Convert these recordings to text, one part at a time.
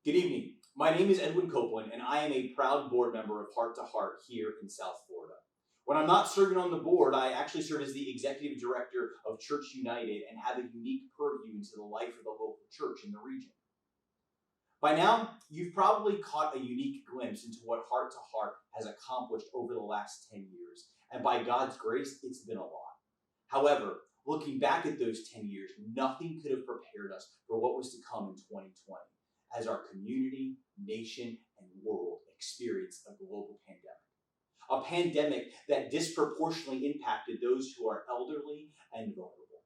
Good evening. My name is Edwin Copeland, and I am a proud board member of Heart to Heart here in South Florida. When I'm not serving on the board, I actually serve as the executive director of Church United and have a unique purview into the life of the local church in the region. By now, you've probably caught a unique glimpse into what Heart to Heart has accomplished over the last 10 years, and by God's grace, it's been a lot. However, looking back at those 10 years, nothing could have prepared us for what was to come in 2020. As our community, nation, and world experienced a global pandemic. A pandemic that disproportionately impacted those who are elderly and vulnerable.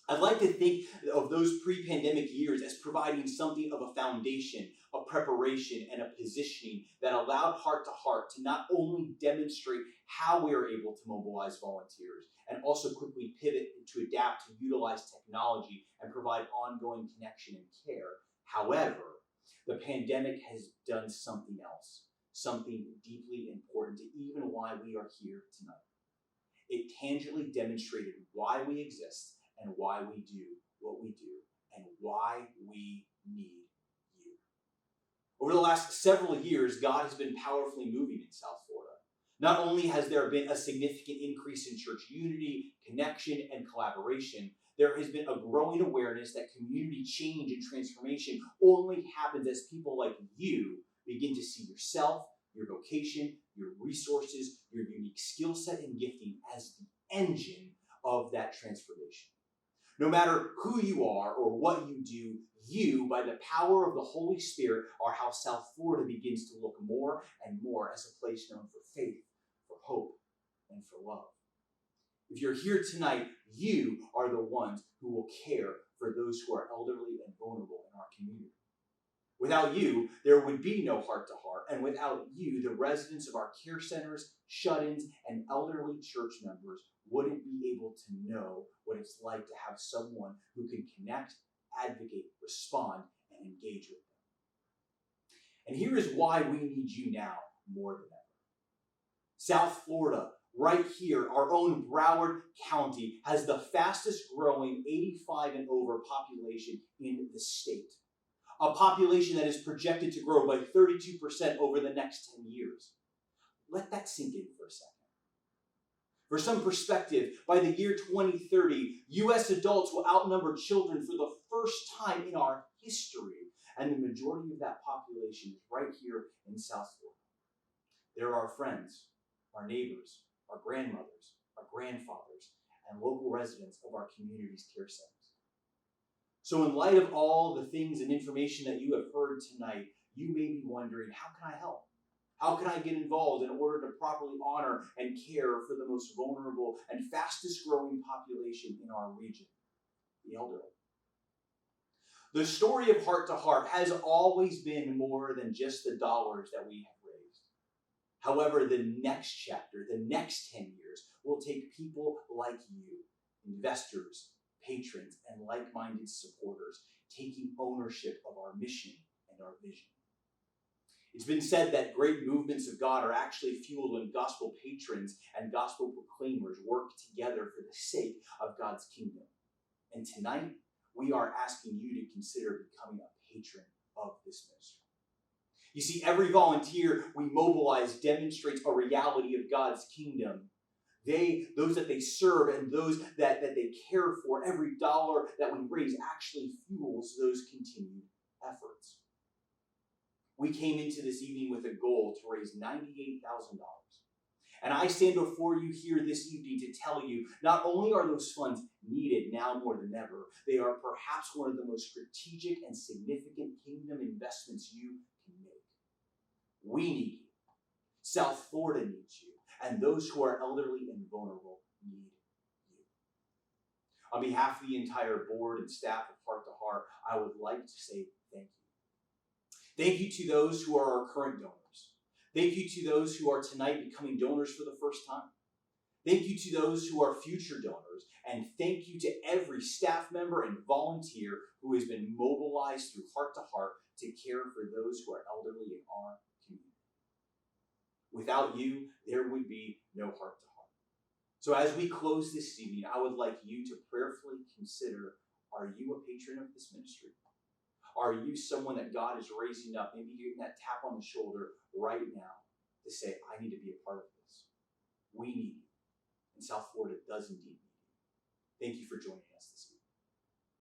I'd like to think of those pre-pandemic years as providing something of a foundation, a preparation, and a positioning that allowed Heart to Heart to not only demonstrate how we are able to mobilize volunteers and also quickly pivot to adapt to utilize technology and provide ongoing connection and care. However, the pandemic has done something else, something deeply important to even why we are here tonight. It tangibly demonstrated why we exist and why we do what we do and why we need you. Over the last several years, God has been powerfully moving in South Florida. Not only has there been a significant increase in church unity, connection, and collaboration, there has been a growing awareness that community change and transformation only happens as people like you begin to see yourself, your vocation, your resources, your unique skill set and gifting as the engine of that transformation. No matter who you are or what you do, you, by the power of the Holy Spirit, are how South Florida begins to look more and more as a place known for faith, for hope, and for love. If you're here tonight, you are the ones who will care for those who are elderly and vulnerable in our community. Without you, there would be no Heart to Heart, and without you, the residents of our care centers, shut-ins, and elderly church members wouldn't be able to know what it's like to have someone who can connect, advocate, respond, and engage with them. And here is why we need you now more than ever. South Florida, right here, our own Broward County, has the fastest growing 85 and over population in the state. A population that is projected to grow by 32% over the next 10 years. Let that sink in for a second. For some perspective, by the year 2030, U.S. adults will outnumber children for the first time in our history, and the majority of that population is right here in South Florida. There are our friends, our neighbors, our grandmothers, our grandfathers, and local residents of our community's care centers. So in light of all the things and information that you have heard tonight, you may be wondering, how can I help? How can I get involved in order to properly honor and care for the most vulnerable and fastest growing population in our region, the elderly? The story of Heart to Heart has always been more than just the dollars that we have raised. However, the next chapter, the next 10 years, will take people like you, investors, patrons, and like-minded supporters, taking ownership of our mission and our vision. It's been said that great movements of God are actually fueled when gospel patrons and gospel proclaimers work together for the sake of God's kingdom. And tonight, we are asking you to consider becoming a patron of this ministry. You see, every volunteer we mobilize demonstrates a reality of God's kingdom. Those that they serve and those that they care for, every dollar that we raise actually fuels those continued efforts. We came into this evening with a goal to raise $98,000. And I stand before you here this evening to tell you, not only are those funds needed now more than ever, they are perhaps one of the most strategic and significant kingdom investments you can make. We need you. South Florida needs you. And those who are elderly and vulnerable need you. On behalf of the entire board and staff of Heart to Heart, I would like to say thank you. Thank you to those who are our current donors. Thank you to those who are tonight becoming donors for the first time. Thank you to those who are future donors. And thank you to every staff member and volunteer who has been mobilized through Heart to Heart to care for those who are elderly in our community. Without you, there would be no Heart to Heart. So as we close this evening, I would like you to prayerfully consider, are you a patron of this ministry? Are you someone that God is raising up, maybe getting that tap on the shoulder right now to say, I need to be a part of this? We need you. And South Florida does indeed need you. Thank you for joining us.